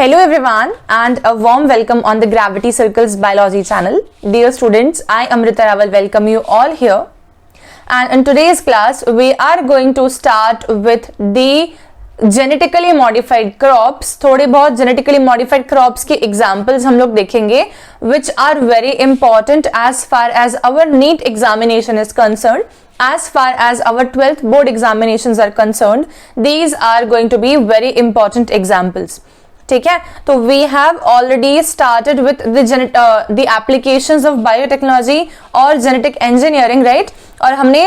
Hello everyone and a warm welcome on the Gravity Circles Biology channel. Dear students, I Amrita Rawal welcome you all here. And in today's class, we are going to start with the genetically modified crops. थोड़े बहुत genetically modified crops के examples हम लोग देखेंगे, which are very important as far as our NEET examination is concerned. As far as our 12th board examinations are concerned, these are going to be very important examples. ठीक है, तो we have already started with the applications of biotechnology और genetic engineering, right. और हमने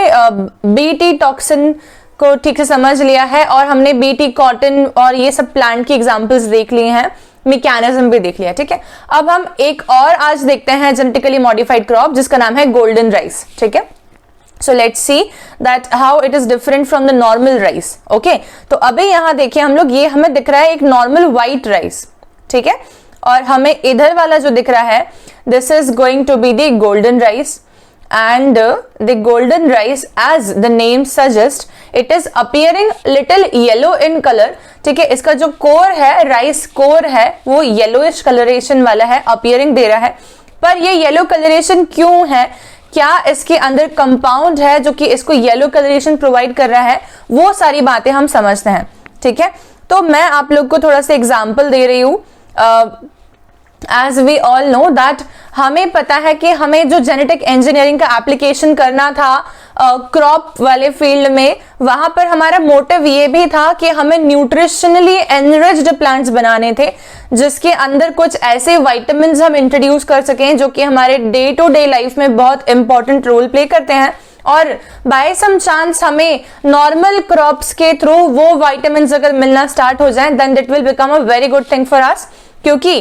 BT toxin को ठीक से समझ लिया है और हमने बीटी कॉटन और ये सब प्लांट की एग्जांपल्स देख लिए हैं, मैकेनिज्म भी देख लिया। ठीक है, अब हम एक और आज देखते हैं जेनेटिकली मॉडिफाइड क्रॉप जिसका नाम है गोल्डन राइस। ठीक है, so let's see that how it is different from the normal rice. Okay, तो अभी यहाँ देखिए हम लोग, ये हमें दिख रहा है एक normal white rice, ठीक है, और हमें इधर वाला जो दिख रहा है this is going to be the golden rice and the golden rice as the name suggests it is appearing little yellow in color. ठीक है, इसका जो कोर है, राइस कोर है, वो येलोइश कलरेशन वाला है, अपीयरिंग दे रहा है। पर ये येलो कलरेशन क्यों है, क्या इसके अंदर कंपाउंड है जो कि इसको येलो कलरेशन प्रोवाइड कर रहा है, वो सारी बातें हम समझते हैं। ठीक है, तो मैं आप लोग को थोड़ा सा एग्जांपल दे रही हूँ। As we all know that हमें पता है कि हमें जो जेनेटिक इंजीनियरिंग का एप्लीकेशन करना था क्रॉप वाले फील्ड में, वहां पर हमारा मोटिव ये भी था कि हमें न्यूट्रिशनली एनरिच्ड प्लांट्स बनाने थे जिसके अंदर कुछ ऐसे विटामिन्स हम इंट्रोड्यूस कर सकें जो कि हमारे डे टू डे लाइफ में बहुत इंपॉर्टेंट रोल प्ले करते हैं। और बाय सम चांस हमें नॉर्मल क्रॉप्स के थ्रू वो विटामिन्स अगर मिलना स्टार्ट हो जाए then that will become a very good thing for us, क्योंकि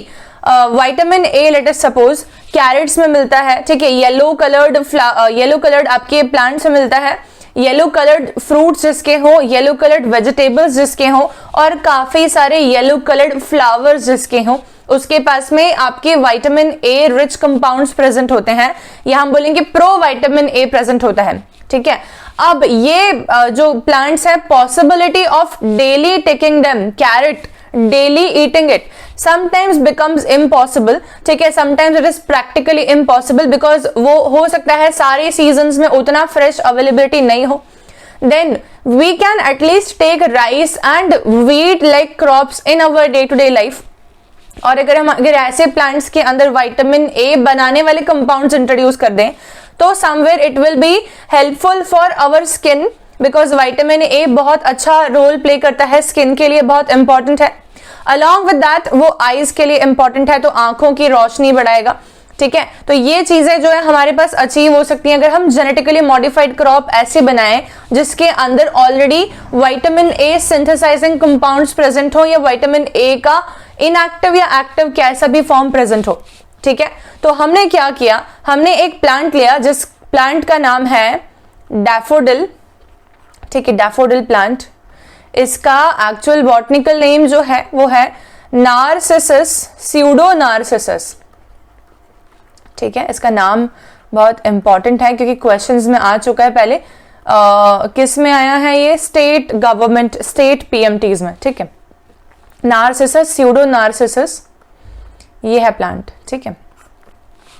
vitamin A let us suppose carrots में मिलता है। ठीक है, येलो कलर्ड आपके प्लांट्स में मिलता है, येलो कलर्ड फ्रूट्स जिसके हो, येलो कलर्ड वेजिटेबल्स जिसके हो और काफी सारे येलो कलर्ड फ्लावर्स जिसके हो, उसके पास में आपके vitamin A rich compounds present होते हैं, या हम बोलेंगे प्रो विटामिन ए प्रेजेंट होता है। ठीक है, अब ये जो प्लांट्स है, possibility of daily taking them, carrot daily eating it sometimes becomes impossible. ठीक है, sometimes it is practically impossible because वो हो सकता है सारे seasons में उतना fresh availability नहीं हो। Then we can at least take rice and wheat like crops in our day to day life. और अगर ऐसे plants के अंदर vitamin A बनाने वाले compounds introduce कर दें तो somewhere it will be helpful for our skin because vitamin A बहुत अच्छा role play करता है, skin के लिए बहुत important है। अलॉन्ग विद दैट वो आईज के लिए इंपॉर्टेंट है, तो आंखों की रोशनी बढ़ाएगा। ठीक है, तो ये चीजें जो है हमारे पास अचीव हो सकती हैं अगर हम जेनेटिकली मॉडिफाइड क्रॉप ऐसे बनाएं जिसके अंदर already vitamin A synthesising compounds present हो या विटामिन ए का इनएक्टिव या एक्टिव कैसा भी फॉर्म प्रेजेंट हो। ठीक है, तो हमने क्या किया, हमने एक प्लांट लिया जिस प्लांट का नाम है डैफोडिल। ठीक है, डैफोडिल प्लांट, इसका एक्चुअल बॉटनिकल नेम जो है वो है नार्सिसस स्यूडोनार्सिसस। ठीक है, इसका नाम बहुत इंपॉर्टेंट है क्योंकि क्वेश्चंस में आ चुका है पहले। किस में आया है ये, स्टेट गवर्नमेंट, स्टेट पीएमटीज में। ठीक है, नार्सिसस स्यूडोनार्सिसस, ये है प्लांट। ठीक है,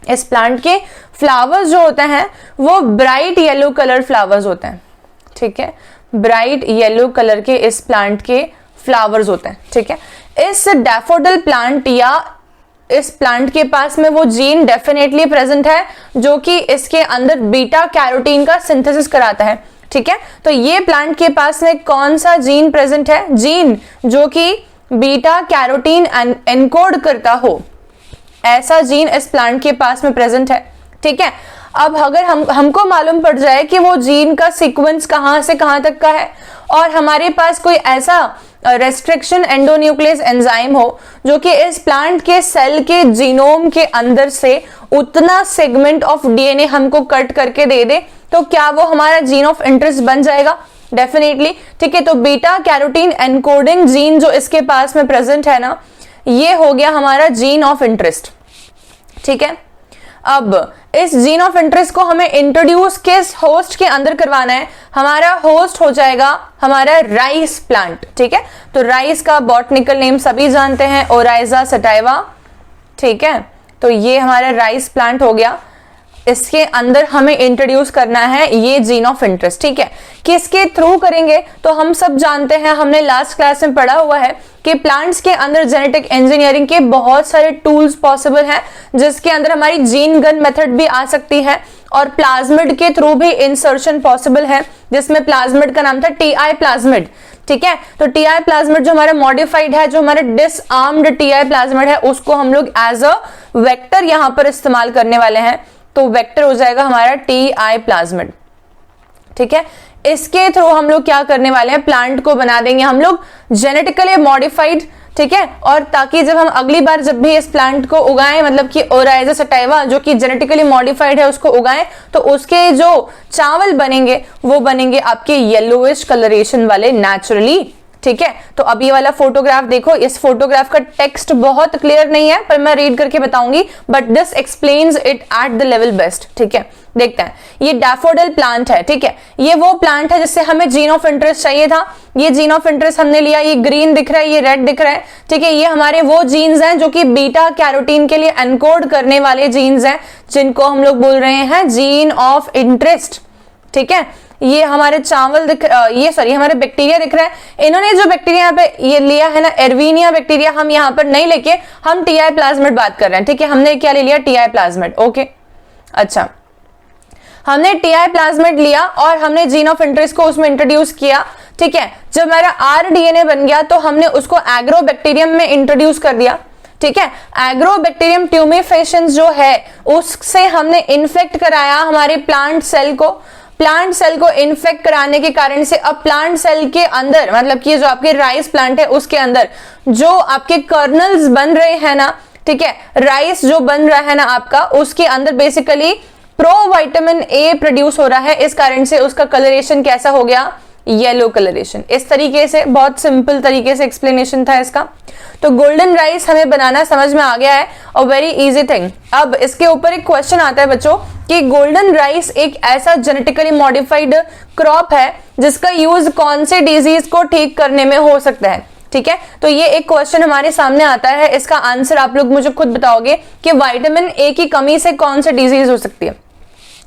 इस प्लांट के फ्लावर्स जो होते हैं वो ब्राइट येलो कलर फ्लावर्स होते हैं। ठीक है, ब्राइट येलो कलर के इस प्लांट के फ्लावर्स होते हैं। ठीक है, इस डैफोडिल प्लांट या इस प्लांट के पास में वो जीन डेफिनेटली प्रेजेंट है जो कि इसके अंदर बीटा कैरोटीन का सिंथेसिस कराता है। ठीक है, तो ये प्लांट के पास में कौन सा जीन प्रेजेंट है, जीन जो कि बीटा कैरोटीन एनकोड करता हो, ऐसा जीन इस प्लांट के पास में प्रेजेंट है। ठीक है, अब अगर हमको मालूम पड़ जाए कि वो जीन का सीक्वेंस कहां से कहां तक का है और हमारे पास कोई ऐसा रेस्ट्रिक्शन एंडोन्यूक्लियस एंजाइम हो जो कि इस प्लांट के सेल के जीनोम के अंदर से उतना सेगमेंट ऑफ डीएनए हमको कट करके दे दे, तो क्या वो हमारा जीन ऑफ इंटरेस्ट बन जाएगा? डेफिनेटली। ठीक है, तो बीटा कैरोटीन एनकोडिंग जीन जो इसके पास में प्रेजेंट है ना, ये हो गया हमारा जीन ऑफ इंटरेस्ट। ठीक है, अब इस जीन ऑफ इंटरेस्ट को हमें इंट्रोड्यूस किस होस्ट के अंदर करवाना है? हमारा होस्ट हो जाएगा हमारा राइस प्लांट, ठीक है। तो राइस का बॉटनिकल नेम सभी जानते हैं, ओराइजा सटाइवा, ठीक है। तो ये हमारा राइस प्लांट हो गया, इसके अंदर हमें इंट्रोड्यूस करना है ये जीन ऑफ इंटरेस्ट, ठीक है। किसके थ्रू करेंगे? तो हम सब जानते हैं, हमने लास्ट क्लास में पढ़ा हुआ है कि प्लांट्स के अंदर जेनेटिक इंजीनियरिंग के बहुत सारे टूल्स पॉसिबल हैं, जिसके अंदर हमारी जीन गन मेथड भी आ सकती है और प्लाज्मिड के थ्रू भी इंसर्शन पॉसिबल है, जिसमें प्लाज्मिड का नाम था टीआई प्लाज्मिड, ठीक है। तो टीआई प्लाज्मिड जो हमारा मॉडिफाइड है, जो हमारा डिसआर्म्ड टीआई प्लाज्मिड है, उसको हम लोग एज अ वेक्टर यहां पर इस्तेमाल करने वाले हैं। तो वेक्टर हो जाएगा हमारा टीआई प्लाज्मिड, ठीक है। इसके थ्रू हम लोग क्या करने वाले हैं? प्लांट को बना देंगे हम लोग जेनेटिकली मॉडिफाइड, ठीक है। और ताकि जब हम अगली बार जब भी इस प्लांट को उगाएं, मतलब कि ओराइजा सटाइवा जो कि जेनेटिकली मॉडिफाइड है उसको उगाएं, तो उसके जो चावल बनेंगे वो बनेंगे आपके येलोइश कलरेशन वाले नेचुरली, ठीक है। तो अब ये वाला फोटोग्राफ देखो, इस फोटोग्राफ का टेक्स्ट बहुत क्लियर नहीं है पर मैं रीड करके बताऊंगी, but this explains it at the level best, ठीक है। देखते हैं, ये डैफोडिल प्लांट है, ठीक है। ये वो प्लांट है जिससे हमें जीन ऑफ इंटरेस्ट चाहिए था। ये जीन ऑफ इंटरेस्ट हमने लिया, ये ग्रीन दिख रहा है, ये रेड दिख रहा है, ठीक है। ये हमारे वो जीन्स हैं जो कि बीटा कैरोटीन के लिए एनकोड करने वाले जीन्स हैं, जिनको हम लोग बोल रहे हैं जीन ऑफ इंटरेस्ट, ठीक है। ये हमारे चावल हमारे बैक्टीरिया दिख रहा है। इन्होंने जो बैक्टीरिया यहाँ पे ये लिया है ना, एर्वीनिया बैक्टीरिया, हम यहाँ पर नहीं लेके हम टीआई प्लाज्मिड बात कर रहे हैं, ठीक है। हमने क्या ले लिया? TI plasmid, okay. अच्छा, हमने टीआई प्लाज्मिड लिया और हमने जीन ऑफ इंटरेस्ट को उसमें इंट्रोड्यूस किया, ठीक है। जब हमारा आरडीएनए बन गया तो हमने उसको एग्रोबैक्टीरियम में इंट्रोड्यूस कर दिया, ठीक है। एग्रोबैक्टीरियम ट्यूमेफेशंस जो है उससे हमने इन्फेक्ट कराया हमारे प्लांट सेल को। प्लांट सेल को इन्फेक्ट कराने के कारण से अब प्लांट सेल के अंदर, मतलब कि जो आपके राइस प्लांट है उसके अंदर जो आपके कर्नल्स बन रहे हैं ना, ठीक है, राइस जो बन रहा है ना आपका, उसके अंदर बेसिकली प्रोविटामिन ए प्रोड्यूस हो रहा है। इस कारण से उसका कलरेशन कैसा हो गया? Yellow colouration. इस तरीके से, बहुत सिंपल तरीके से एक्सप्लेनेशन था इसका। तो गोल्डन राइस हमें बनाना समझ में आ गया है और वेरी इजी थिंग। अब इसके ऊपर एक क्वेश्चन आता है बच्चों कि गोल्डन राइस एक ऐसा जेनेटिकली मॉडिफाइड क्रॉप है जिसका यूज कौन से डिजीज को ठीक करने में हो सकता है, ठीक है। तो ये एक क्वेश्चन हमारे सामने आता है, इसका आंसर आप लोग मुझे खुद बताओगे कि विटामिन ए की कमी से कौन सी डिजीज हो सकती है,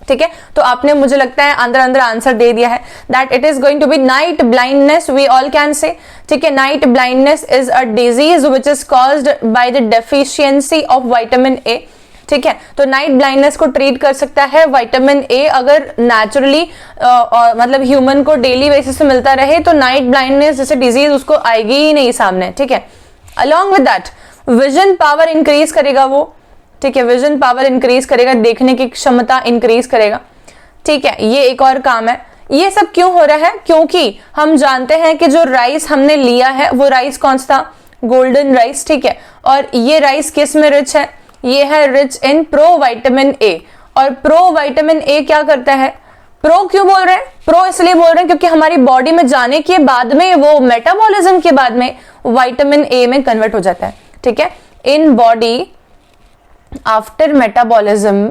ठीक है। तो आपने मुझे लगता है अंदर अंदर आंसर दे दिया है, that it is going to be night blindness, we all can say, ठीक है। Night blindness is a disease which is caused by the deficiency of vitamin A, ठीक है। तो नाइट ब्लाइंडनेस को ट्रीट कर सकता है विटामिन ए, अगर नेचुरली मतलब ह्यूमन को डेली बेसिस पे मिलता रहे तो नाइट ब्लाइंडनेस जैसे डिजीज उसको आएगी ही नहीं सामने, ठीक है। Along with that vision power increase करेगा वो, ठीक है। विजन पावर इंक्रीज करेगा, देखने की क्षमता इंक्रीज करेगा, ठीक है। ये एक और काम है। ये सब क्यों हो रहा है? क्योंकि हम जानते हैं कि जो राइस हमने लिया है वो राइस कौन सा था? गोल्डन राइस, ठीक है। और ये राइस किस में रिच है? ये है रिच इन प्रोविटामिन ए। और प्रोविटामिन ए क्या करता है? प्रो क्यों बोल रहे हैं? प्रो इसलिए बोल रहे हैं क्योंकि हमारी बॉडी में जाने के बाद में, वो मेटाबॉलिज्म के बाद में विटामिन ए में कन्वर्ट हो जाता है, ठीक है। इन बॉडी आफ्टर मेटाबॉलिज्म,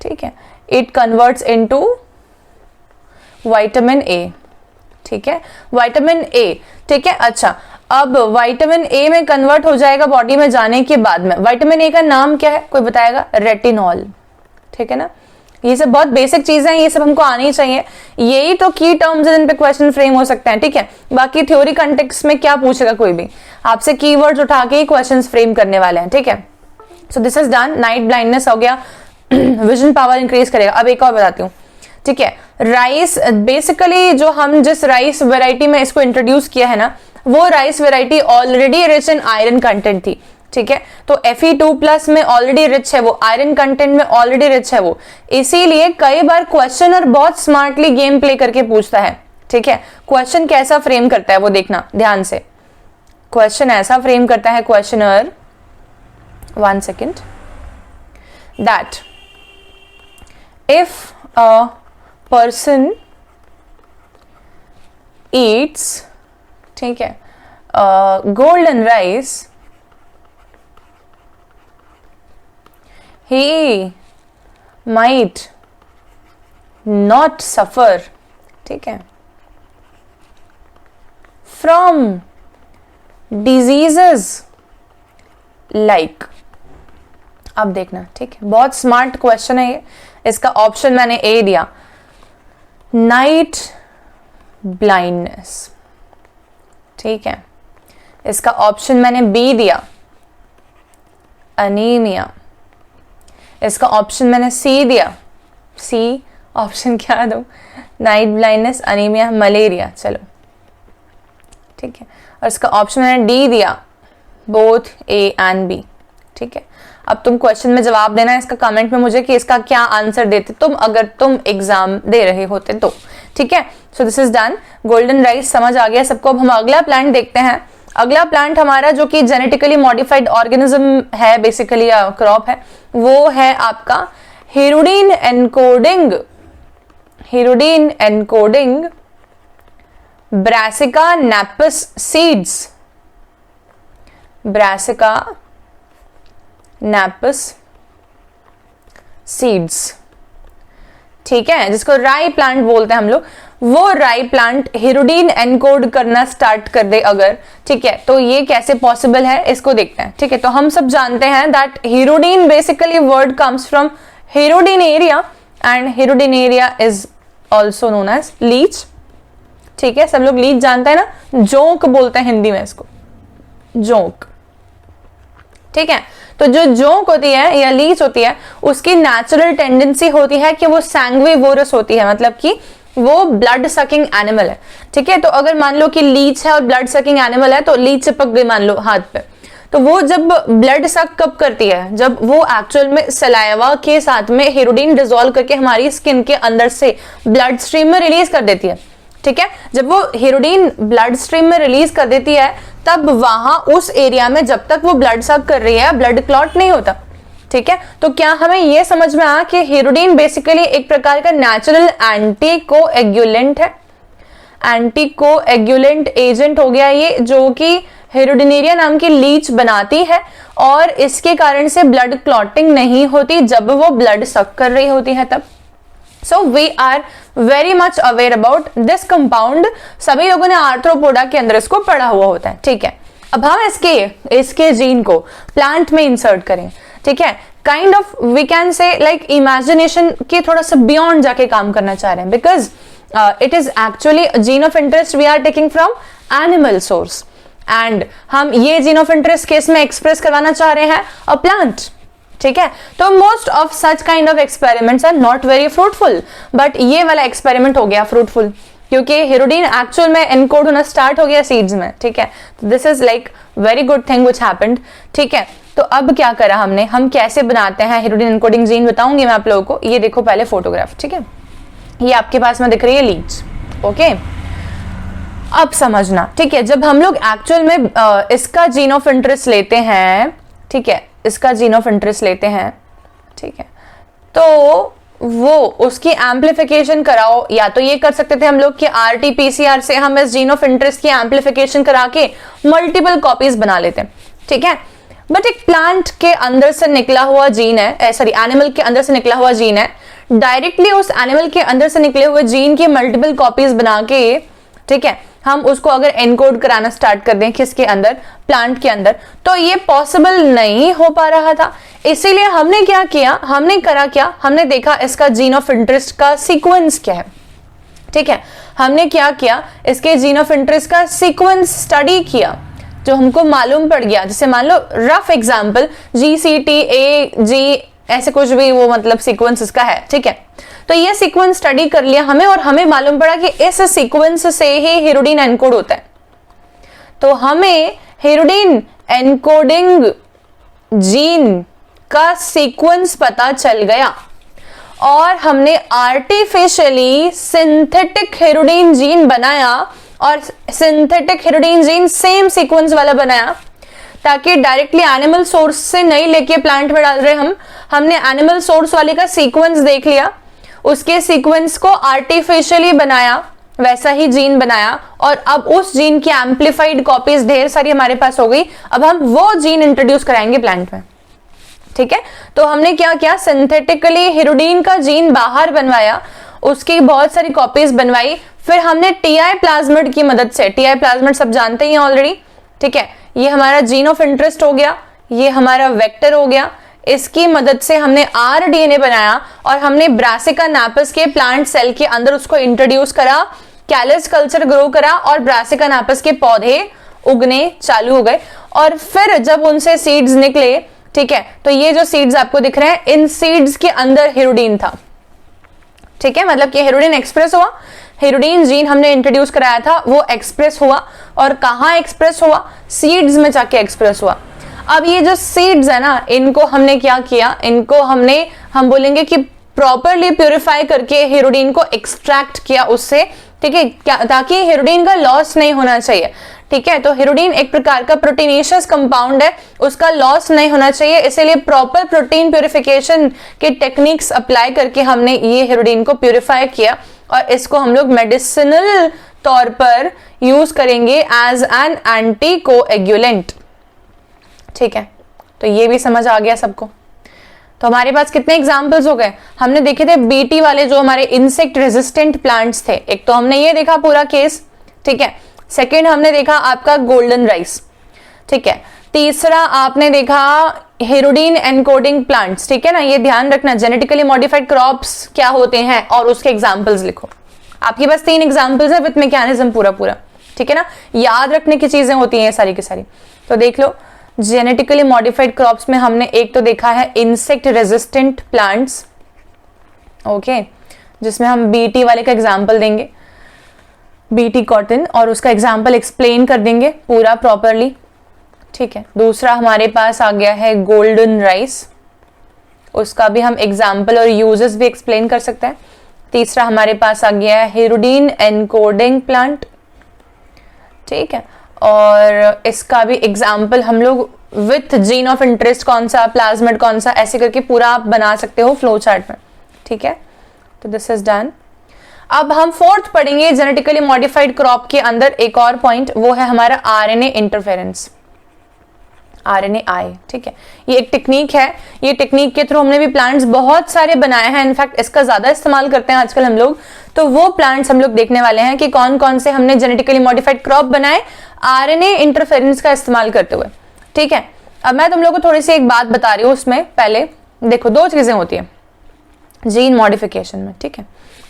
ठीक है, it converts into vitamin A, ठीक है, विटामिन ए, ठीक है। अच्छा, अब विटामिन ए में कन्वर्ट हो जाएगा बॉडी में जाने के बाद में। विटामिन ए का नाम क्या है? कोई बताएगा? रेटिनॉल, ठीक है ना। ये सब बहुत बेसिक चीजें हैं, ये सब हमको आनी चाहिए। यही तो की टर्म्स जिन पे क्वेश्चन फ्रेम हो सकते हैं, ठीक है। बाकी थ्योरी कंटेक्स्ट में क्या पूछेगा कोई भी, आपसे कीवर्ड्स उठा के ही क्वेश्चंस फ्रेम करने वाले हैं, ठीक है। So this is done. Night blindness हो गया, विजन पावर इंक्रीज करेगा। अब एक और बताती हूँ, ठीक है। राइस बेसिकली जो हम जिस राइस वेराइटी में इसको इंट्रोड्यूस किया है ना, वो rice variety already rich in iron content थी, ठीक है। तो Fe2+ में ऑलरेडी रिच है वो, आयरन कंटेंट में ऑलरेडी रिच है वो। इसीलिए कई बार क्वेश्चनर बहुत स्मार्टली गेम प्ले करके पूछता है, ठीक है। क्वेश्चन कैसा फ्रेम करता है वो देखना ध्यान से। क्वेश्चन ऐसा फ्रेम करता है questioner, 1 second, that if a person eats, ठीक है, golden rice he might not suffer, ठीक है, from diseases like, अब देखना, ठीक है, बहुत स्मार्ट क्वेश्चन है ये। इसका ऑप्शन मैंने ए दिया, नाइट ब्लाइंडनेस, ठीक है। इसका ऑप्शन मैंने बी दिया, अनीमिया। इसका ऑप्शन मैंने सी दिया, सी ऑप्शन क्या दूं, नाइट ब्लाइंडनेस, अनीमिया, मलेरिया, चलो ठीक है। और इसका ऑप्शन मैंने डी दिया, बोथ ए एंड बी, ठीक है। अब तुम क्वेश्चन में जवाब देना है इसका कमेंट में मुझे कि इसका क्या आंसर देते तुम अगर तुम एग्जाम दे रहे होते तो, ठीक है। So this is done, golden rice समझ आ गया सबको। अब हम अगला प्लांट देखते हैं। अगला प्लांट हमारा जो कि जेनेटिकली मॉडिफाइड ऑर्गेनिज्म है, बेसिकली क्रॉप है, वो है आपका hirudin encoding Brassica napus seeds, Brassica napus seeds, ठीक है, जिसको राई प्लांट बोलते हैं हम लोग। वो राई प्लांट हिरुडीन एनकोड करना स्टार्ट कर दे अगर, ठीक है, तो ये कैसे पॉसिबल है इसको देखते हैं, ठीक है। तो हम सब जानते हैं that hirudin basically word comes from Hirudinaria and Hirudinaria is also known as leech, ठीक है। सब लोग लीच जानते हैं ना, जोंक बोलते हैं हिंदी में इसको, जोंक, ठीक है। तो जो जोंक होती है या लीच होती है उसकी नेचुरल टेंडेंसी होती है कि वो सैंग्विवोरस होती है, मतलब कि वो ब्लड सकिंग एनिमल है, ठीक है। तो अगर मान लो कि लीच है और ब्लड सकिंग एनिमल है, तो लीच चिपक गई मान लो हाथ पे, तो वो जब ब्लड सक कब करती है, जब वो एक्चुअल में सलाइवा के साथ में हिरुडीन डिसॉल्व करके हमारी स्किन के अंदर से ब्लड स्ट्रीम में रिलीज कर देती है, ठीक है। जब वो हिरुडीन ब्लड स्ट्रीम में रिलीज कर देती है तब वहां उस एरिया में जब तक वो ब्लड सक कर रही है ब्लड क्लॉट नहीं होता, ठीक है। तो क्या हमें ये समझ में आया कि हिरुडीन बेसिकली एक प्रकार का नेचुरल एंटी कोएगुलेंट है, एंटी कोएगुलेंट एजेंट हो गया ये, जो कि हिरुडिनेरिया नाम की लीच बनाती है और इसके कारण से ब्लड क्लॉटिंग नहीं होती जब वो ब्लड सक कर रही होती है तब। So we are very much aware about this compound। सभी लोगों ने आर्थ्रोपोडा के अंदर इसको पढ़ा हुआ होता है, ठीक है। अब हम इसके जीन को प्लांट में इंसर्ट करें, ठीक है। Kind of we can say like imagination के थोड़ा सा बियॉन्ड जाके काम करना चाह रहे हैं, because it is actually gene of interest we are taking from animal source, and हम ये जीन ऑफ इंटरेस्ट केस में एक्सप्रेस करवाना चाह रहे हैं अ प्लांट, ठीक है। तो most of such kind of experiments are not very fruitful, but ये वाला एक्सपेरिमेंट हो गया फ्रूटफुल क्योंकि हिरुडीन एक्चुअल में एनकोड होना स्टार्ट हो गया सीड्स में, ठीक है। This is like very good thing which happened, ठीक है। तो अब क्या करा हमने, हम कैसे बनाते हैं हिरुडीन एनकोडिंग जीन बताऊंगी मैं आप लोगों को। ये देखो पहले फोटोग्राफ, ठीक है, ये आपके पास में दिख रही है लीच, ओके। अब समझना, ठीक है, जब हम लोग एक्चुअल में इसका जीन ऑफ इंटरेस्ट लेते हैं, ठीक है, इसका जीन ऑफ इंटरेस्ट लेते हैं, ठीक है, तो वो उसकी एम्प्लीफिकेशन कराओ, या तो ये कर सकते थे हम लोग कि RT-PCR से हम इस जीन ऑफ इंटरेस्ट की एम्प्लीफिकेशन करा के मल्टीपल कॉपीज बना लेते हैं, ठीक है। बट एक प्लांट के अंदर से निकला हुआ जीन है, सॉरी एनिमल के अंदर से निकला हुआ जीन है, डायरेक्टली उस एनिमल के अंदर से निकले हुए जीन की मल्टीपल कॉपीज बना के, ठीक है, हम उसको अगर एनकोड कराना स्टार्ट कर दें किसके अंदर, प्लांट के अंदर, तो ये पॉसिबल नहीं हो पा रहा था। इसीलिए हमने क्या किया, हमने करा क्या, हमने देखा इसका जीन ऑफ इंटरेस्ट का सीक्वेंस क्या है, ठीक है। हमने क्या किया, इसके जीन ऑफ इंटरेस्ट का सीक्वेंस स्टडी किया, जो हमको मालूम पड़ गया। जैसे मान लो रफ एग्जाम्पल GCTA-G ऐसे कुछ भी वो मतलब सीक्वेंस इसका है, ठीक है। तो ये सीक्वेंस स्टडी कर लिया हमें और हमें मालूम पड़ा कि इस सीक्वेंस से ही हिरुडीन एनकोड होता है। तो हमें हिरुडीन एनकोडिंग जीन का सीक्वेंस पता चल गया और हमने आर्टिफिशियली सिंथेटिक हिरुडीन जीन बनाया और सिंथेटिक हिरुडीन जीन सेम सीक्वेंस वाला बनाया, ताकि डायरेक्टली एनिमल सोर्स से नहीं लेके प्लांट में डाल रहे हमने एनिमल सोर्स वाले का सीक्वेंस देख लिया, उसके सीक्वेंस को आर्टिफिशियली बनाया, वैसा ही जीन बनाया और अब उस जीन की एम्प्लीफाइड कॉपीज ढेर सारी हमारे पास हो गई। अब हम वो जीन इंट्रोड्यूस कराएंगे प्लांट में, ठीक है। तो हमने क्या किया, सिंथेटिकली हिरुडीन का जीन बाहर बनवाया, उसकी बहुत सारी कॉपीज बनवाई, फिर हमने टीआई प्लाज्मिड की मदद से, टीआई प्लाज्मिड सब जानते ही हैं ऑलरेडी, ठीक है, ये हमारा जीन ऑफ इंटरेस्ट हो गया, ये हमारा वेक्टर हो गया, इसकी मदद से हमने आरडीएनए बनाया और हमने ब्रासिका नापस के प्लांट सेल के अंदर उसको इंट्रोड्यूस करा, कैलस कल्चर ग्रो करा और ब्रासिका नापस के पौधे उगने चालू हो गए। और फिर जब उनसे सीड्स निकले, ठीक है, तो ये जो सीड्स आपको दिख रहे हैं, इन सीड्स के अंदर हिरुडीन था, ठीक है, मतलब कि हिरुडीन एक्सप्रेस हुआ, हिरुडीन जीन हमने इंट्रोड्यूस कराया था, वो एक्सप्रेस हुआ, और कहाँ एक्सप्रेस हुआ, सीड्स में जाके एक्सप्रेस हुआ। अब ये जो सीड्स है ना, इनको हमने क्या किया, इनको हम बोलेंगे कि प्रॉपरली प्यूरिफाई करके हिरुडीन को एक्सट्रैक्ट किया उससे, ठीक है, ताकि हिरुडीन का लॉस नहीं होना चाहिए, ठीक है। तो हिरुडीन एक प्रकार का प्रोटीनेशियस कंपाउंड है, उसका लॉस नहीं होना चाहिए, इसीलिए प्रॉपर प्रोटीन प्यूरिफिकेशन के टेक्निक्स अप्लाई करके हमने ये हिरुडीन को प्यूरिफाई किया और इसको हम लोग मेडिसिनल तौर पर यूज करेंगे एज एन एंटी कोएगुलेंट, ठीक है। तो ये भी समझ आ गया सबको। तो हमारे पास कितने एग्जाम्पल्स हो गए, हमने देखे थे बीटी वाले जो हमारे इंसेक्ट रेजिस्टेंट प्लांट्स थे, एक तो हमने ये देखा पूरा केस, ठीक है। सेकेंड हमने देखा आपका गोल्डन राइस, ठीक है। तीसरा आपने देखा हिरुडीन एनकोडिंग प्लांट्स, ठीक है ना, ये ध्यान रखना, जेनेटिकली मॉडिफाइड क्रॉप्स क्या होते हैं और उसके एग्जाम्पल्स लिखो। आपके पास 3 एग्जाम्पल्स है विथ मैकेनिज्म पूरा, ठीक है ना, याद रखने की चीजें होती हैं सारी की सारी। तो देख लो, जेनेटिकली मॉडिफाइड क्रॉप्स में हमने एक तो देखा है इंसेक्ट रेजिस्टेंट प्लांट्स, ओके, जिसमें हम बीटी वाले का एग्जाम्पल देंगे, बीटी कॉटन, और उसका एग्जाम्पल एक्सप्लेन कर देंगे पूरा प्रॉपरली, ठीक है। दूसरा हमारे पास आ गया है गोल्डन राइस, उसका भी हम एग्जाम्पल और यूजेस भी एक्सप्लेन कर सकते हैं। तीसरा हमारे पास आ गया है हिरुडीन एनकोडिंग प्लांट, ठीक है, और इसका भी एग्जाम्पल हम लोग विथ जीन ऑफ इंटरेस्ट कौन सा, प्लाज्मिड कौन सा, ऐसे करके पूरा आप बना सकते हो फ्लो चार्ट में, ठीक है। तो दिस इज डन। अब हम 4th पढ़ेंगे जेनेटिकली मॉडिफाइड क्रॉप के अंदर एक और पॉइंट, वो है हमारा आरएनए इंटरफेरेंस, RNAi, ठीक है। ये एक टेक्निक है, ये टेक्निक के थ्रू हमने भी प्लांट्स बहुत सारे बनाए हैं, इनफैक्ट इसका ज्यादा इस्तेमाल करते हैं आजकल हम लोग। तो वो प्लांट्स हम लोग देखने वाले हैं कि कौन कौन से हमने जेनेटिकली मॉडिफाइड क्रॉप बनाए RNA इंटरफेरेंस का इस्तेमाल करते हुए, ठीक है। अब मैं तुम लोग को थोड़ी सी एक बात बता रही हूँ, उसमें पहले देखो 2 चीजें होती है जीन मॉडिफिकेशन में, ठीक है।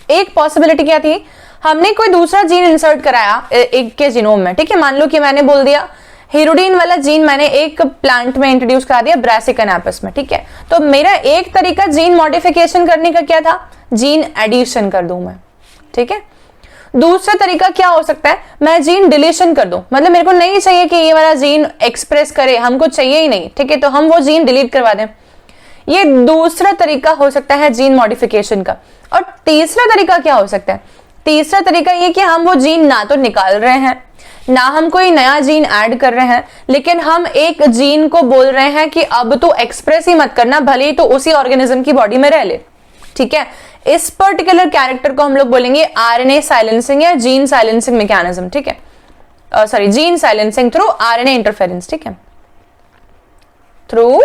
एक पॉसिबिलिटी क्या थी, हमने कोई दूसरा जीन इंसर्ट कराया एक के जीनोम में, ठीक है। मान लो कि मैंने बोल दिया हिरुडीन वाला जीन मैंने एक प्लांट में इंट्रोड्यूस करा दिया ब्रासिका नापस में, ठीक है। तो मेरा एक तरीका जीन मॉडिफिकेशन करने का क्या था, जीन एडिशन कर दूं मैं, ठीक है। दूसरा तरीका क्या हो सकता है, मैं जीन डिलीशन कर दूं, मतलब मेरे को नहीं चाहिए कि ये वाला जीन एक्सप्रेस करे, हमको चाहिए ही नहीं, ठीक है, तो हम वो जीन डिलीट करवा दें। ये दूसरा तरीका हो सकता है जीन मॉडिफिकेशन का। और तीसरा तरीका क्या हो सकता है, तीसरा तरीका ये कि हम वो जीन ना तो निकाल रहे हैं, ना हम कोई नया जीन ऐड कर रहे हैं, लेकिन हम एक जीन को बोल रहे हैं कि अब तो एक्सप्रेस ही मत करना, भले ही तो उसी ऑर्गेनिज्म की बॉडी में रह ले, ठीक है। इस पर्टिकुलर कैरेक्टर को हम लोग बोलेंगे आरएनए साइलेंसिंग या जीन साइलेंसिंग मैकेनिज्म, ठीक है, sorry gene silencing through RNA interference, ठीक है, थ्रू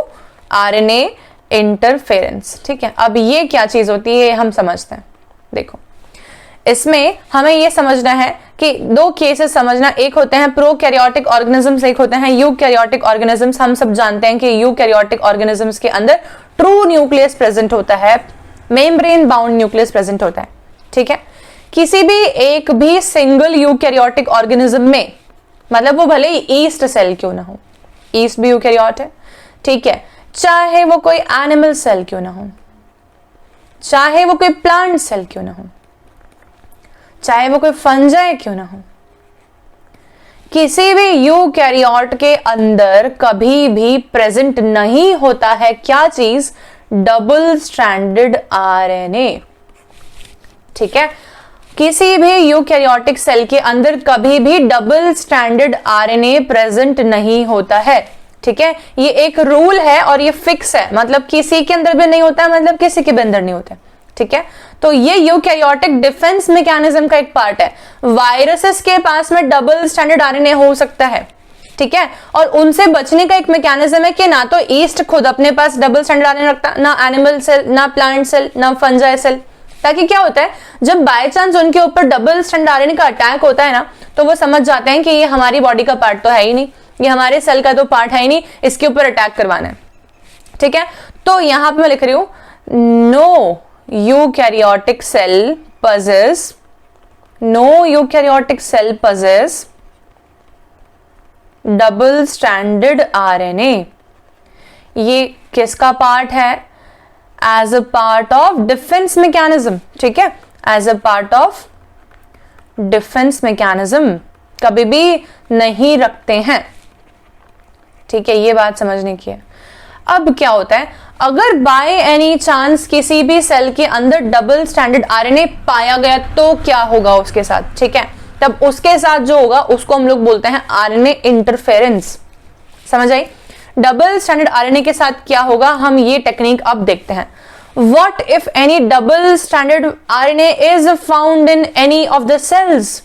आरएनए इंटरफेरेंस, ठीक है। अब ये क्या चीज होती है हम समझते हैं। देखो, इसमें हमें ये समझना है कि 2 केसेस समझना, एक होते हैं प्रोकैरियोटिक ऑर्गेनिजम्स, एक होते हैं यूकैरियोटिक ऑर्गेनिजम्स। हम सब जानते हैं कि यूकैरियोटिक ऑर्गेनिजम्स के अंदर ट्रू न्यूक्लियस प्रेजेंट होता है, मेम्ब्रेन बाउंड न्यूक्लियस प्रेजेंट होता है, ठीक है। किसी भी एक भी सिंगल यूकैरियोटिक ऑर्गेनिज्म में, मतलब वो भले ही ईस्ट सेल क्यों ना हो, ईस्ट भी यूकैरियोट है, ठीक है, चाहे वो कोई एनिमल सेल क्यों ना हो, चाहे वो कोई प्लांट सेल क्यों ना हो, चाहे वो कोई फंजाई क्यों ना हो, किसी भी यूकैरियोट के अंदर कभी भी प्रेजेंट नहीं होता है क्या चीज, डबल स्ट्रैंडेड आरएनए, ठीक है। किसी भी यूकैरियोटिक सेल के अंदर कभी भी डबल स्ट्रैंडेड आरएनए प्रेजेंट नहीं होता है, ठीक है। ये एक रूल है और ये फिक्स है, मतलब किसी के अंदर भी नहीं होता है, मतलब किसी के भी अंदर नहीं होता है, ठीक है। तो ये यूकैरियोटिक डिफेंस मैकेनिज्म का एक पार्ट है। वायरसेस के पास में डबल स्टैंडर्ड आरएनए हो सकता है, ठीक है। और उनसे बचने का एक मैकेनिज्म है कि ना तो ईस्ट खुद अपने पास डबल स्टैंडर्ड आरएनए रखता, ना एनिमल सेल, ना प्लांट सेल, ना फंजाई सेल। ताकि क्या होता है, जब बाय चांस उनके ऊपर डबल स्टैंडर्ड आरएनए का अटैक होता है ना, तो वो समझ जाते हैं कि ये हमारी बॉडी का पार्ट तो है ही नहीं, ये हमारे सेल का तो पार्ट है ही नहीं, इसके ऊपर अटैक करवाना है, ठीक है। तो यहां पे मैं लिख रही हूं, no eukaryotic cell possess, no eukaryotic cell possess double standard RNA. ये किसका पार्ट है? As a part of defence mechanism, ठीक है, as a part of defence mechanism कभी भी नहीं रखते हैं, ठीक है, ये बात समझने की है। अब क्या होता है, अगर बाय एनी चांस किसी भी सेल के अंदर डबल स्टैंडर्ड आरएनए पाया गया तो क्या होगा उसके साथ, ठीक है, तब उसके साथ जो होगा उसको हम लोग बोलते हैं आरएनए इंटरफेरेंस। समझ आई? डबल स्टैंडर्ड आरएनए के साथ क्या होगा, हम ये टेक्निक अब देखते हैं। What if any double standard RNA is found in any of the cells.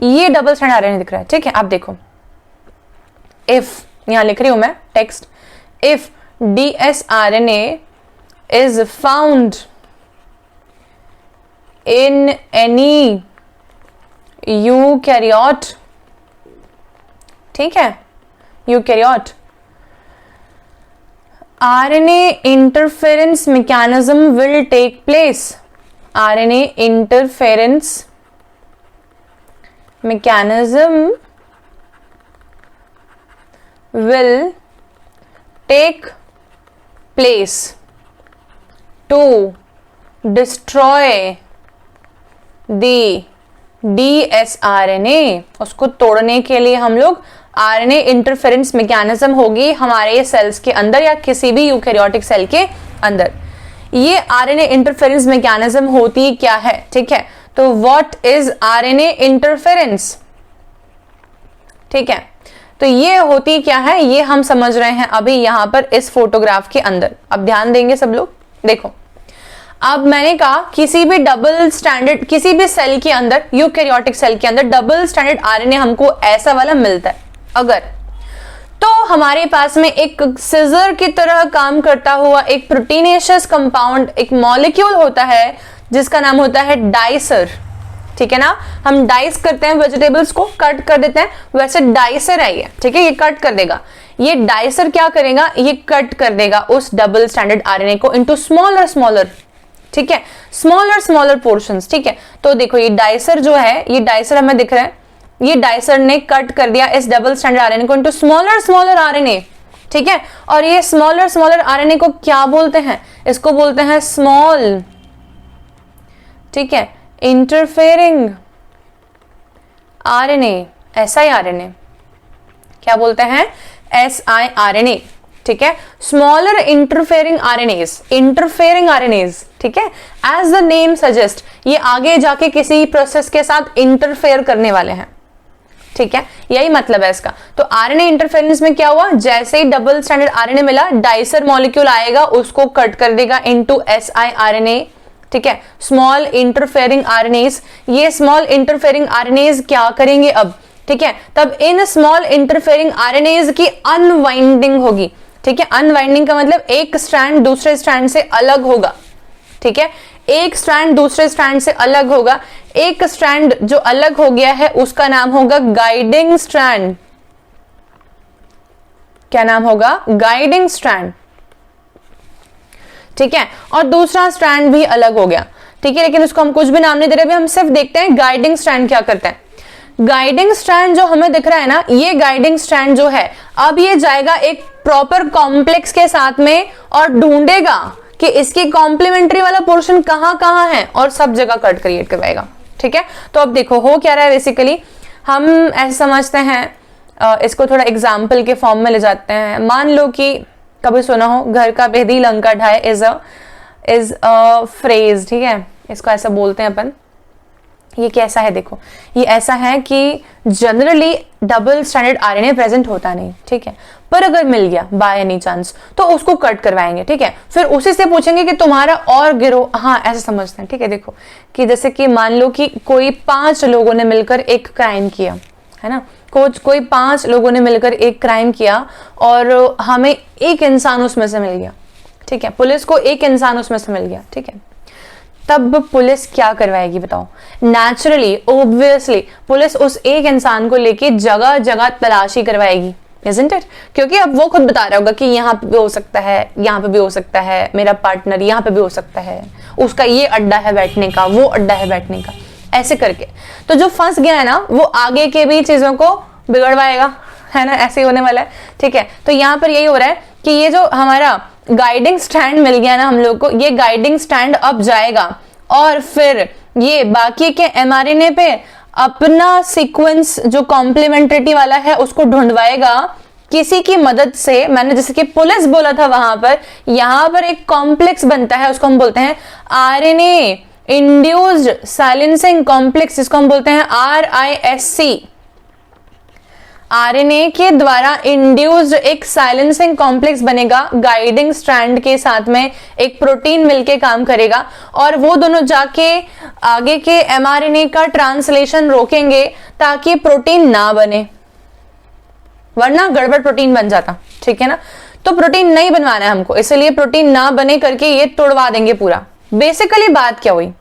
ये डबल स्टैंडर्ड आरएनए दिख रहा है, ठीक है, आप देखो, इफ, यहां लिख रही हूं मैं text, if dsRNA is found in any eukaryote, ठीक है, eukaryote, RNA interference mechanism will take place, RNA interference mechanism will take place to destroy the dsRNA। उसको तोड़ने के लिए हम लोग आरएनए इंटरफेरेंस मैकेनिज्म होगी हमारे सेल्स के अंदर या किसी भी यूकैरियोटिक सेल के अंदर। ये आरएनए इंटरफेरेंस मैकेनिज्म होती क्या है, ठीक है, तो व्हाट इज आरएनए इंटरफेरेंस, ठीक है, तो ये होती क्या है ये हम समझ रहे हैं अभी यहां पर इस फोटोग्राफ के अंदर। अब ध्यान देंगे सब लोग, देखो, अब मैंने कहा किसी भी डबल स्टैंडर्ड, किसी भी सेल के अंदर, यूकैरियोटिक सेल के अंदर डबल स्टैंडर्ड आरएनए हमको ऐसा वाला मिलता है अगर, तो हमारे पास में एक सिजर की तरह काम करता हुआ एक प्रोटीनेशियस कंपाउंड, एक मॉलिक्यूल होता है जिसका नाम होता है डाइसर, ठीक है ना। हम डाइस करते हैं वेजिटेबल्स को, कट कर देते हैं, वैसे डाइसर है ये, ठीक है, ये कट कर देगा। ये डाइसर क्या करेगा, ये कट कर देगा उस डबल स्टैंडर्ड आरएनए को इनटू स्मॉलर स्मॉलर, ठीक है, स्मॉलर स्मॉलर पोर्शंस, ठीक है। तो देखो ये डाइसर जो है, ये डाइसर हमें दिख रहा है, ये डाइसर ने कट कर दिया इस डबल स्टैंडर्ड आरएनए को इनटू स्मॉलर स्मॉलर आरएनए, ठीक है। और ये स्मॉलर स्मॉलर आरएनए को क्या बोलते हैं, इसको बोलते हैं स्मॉल, ठीक है, इंटरफेयरिंग आरएनए, siRNA, क्या बोलते हैं, siRNA, ठीक है, smaller interfering RNase, interfering RNase, ठीक है, एज द नेम सजेस्ट, ये आगे जाके किसी प्रोसेस के साथ इंटरफेयर करने वाले हैं, ठीक है, यही मतलब है इसका। तो आरएनए इंटरफेरेंस में क्या हुआ, जैसे ही डबल स्टैंडर्ड आरएनए मिला, डाइसर मॉलिक्यूल आएगा, उसको कट कर देगा इनटू siRNA, ठीक है, स्मॉल इंटरफेयरिंग आरएनएज। ये स्मॉल इंटरफेयरिंग आरएनएज क्या करेंगे अब, ठीक है, तब इन स्मॉल इंटरफेयरिंग आरएनएज की अनवाइंडिंग होगी, ठीक है, अनवाइंडिंग का मतलब एक स्ट्रैंड दूसरे स्ट्रैंड से अलग होगा, ठीक है, एक स्ट्रैंड दूसरे स्ट्रैंड से अलग होगा। एक स्ट्रैंड जो अलग हो गया है उसका नाम होगा गाइडिंग स्ट्रैंड, क्या नाम होगा, गाइडिंग स्ट्रैंड, ठीक है, और दूसरा स्ट्रैंड भी अलग हो गया, ठीक है, लेकिन उसको हम कुछ भी नाम नहीं दे रहे, अभी हम सिर्फ देखते हैं गाइडिंग स्ट्रैंड क्या करता है। गाइडिंग स्ट्रैंड जो हमें दिख रहा है ना, ये गाइडिंग स्ट्रैंड जो है, अब ये जाएगा एक प्रॉपर कॉम्प्लेक्स के साथ में और ढूंढेगा कि इसकी कॉम्प्लीमेंट्री वाला पोर्शन कहां है और सब जगह कट क्रिएट करवाएगा, ठीक है। तो अब देखो हो क्या रहा है, बेसिकली हम ऐसे समझते हैं, इसको थोड़ा एग्जाम्पल के फॉर्म में ले जाते हैं। मान लो कि कभी सुना हो, घर का भेदी लंका ढाए इज अ फ्रेज, ठीक है, इसको ऐसा बोलते हैं अपन। ये कैसा है, देखो ये ऐसा है कि generally double standard RNA present होता नहीं, ठीक है, पर अगर मिल गया बाय एनी चांस तो उसको कट करवाएंगे, ठीक है, फिर उसी से पूछेंगे कि तुम्हारा और गिरो, हाँ ऐसा समझते हैं, ठीक है। देखो कि जैसे कि मान लो कि कोई 5 लोगों ने मिलकर एक क्राइम किया, है ना, कोई 5 लोगों ने मिलकर एक क्राइम किया और हमें एक इंसान उसमें से मिल गया, ठीक है, पुलिस को एक इंसान उसमें से मिल गया, ठीक है, तब पुलिस क्या करवाएगी बताओ? नेचुरली, ऑब्वियसली पुलिस उस एक इंसान को लेके जगह जगह तलाशी करवाएगी, isn't it? क्योंकि अब वो खुद बता रहा होगा कि यहाँ पे भी हो सकता है, यहाँ पे भी हो सकता है, मेरा पार्टनर यहाँ पे भी हो सकता है, उसका ये अड्डा है बैठने का, वो अड्डा है बैठने का, ऐसे करके। तो जो फंस गया है ना, वो आगे के भी चीजों को बिगड़वाएगा, है ना, ऐसे ही होने वाला है, ठीक है। तो यहाँ पर यही हो रहा है कि ये जो हमारा गाइडिंग स्टैंड मिल गया ना हम लोग को, ये गाइडिंग स्टैंड अब जाएगा और फिर ये बाकी के mRNA पे अपना सीक्वेंस जो कॉम्प्लीमेंट्रिटी वाला है उसको ढूंढवाएगा किसी की मदद से। मैंने जैसे कि पुलिस बोला था वहां पर, यहां पर एक कॉम्प्लेक्स बनता है, उसको हम बोलते हैं RNA इंड्यूस्ड साइलेंसिंग कॉम्प्लेक्स, जिसको हम बोलते हैं RISC। आरएनए के द्वारा इंड्यूस्ड एक साइलेंसिंग कॉम्प्लेक्स बनेगा, गाइडिंग स्ट्रैंड के साथ में एक प्रोटीन मिलके काम करेगा और वो दोनों जाके आगे के एमआरएनए का ट्रांसलेशन रोकेंगे ताकि प्रोटीन ना बने, वरना गड़बड़ प्रोटीन बन जाता, ठीक है ना। तो प्रोटीन नहीं बनवाना है हमको, इसलिए प्रोटीन ना बने करके ये तोड़वा देंगे पूरा। बेसिकली बात क्या हुई,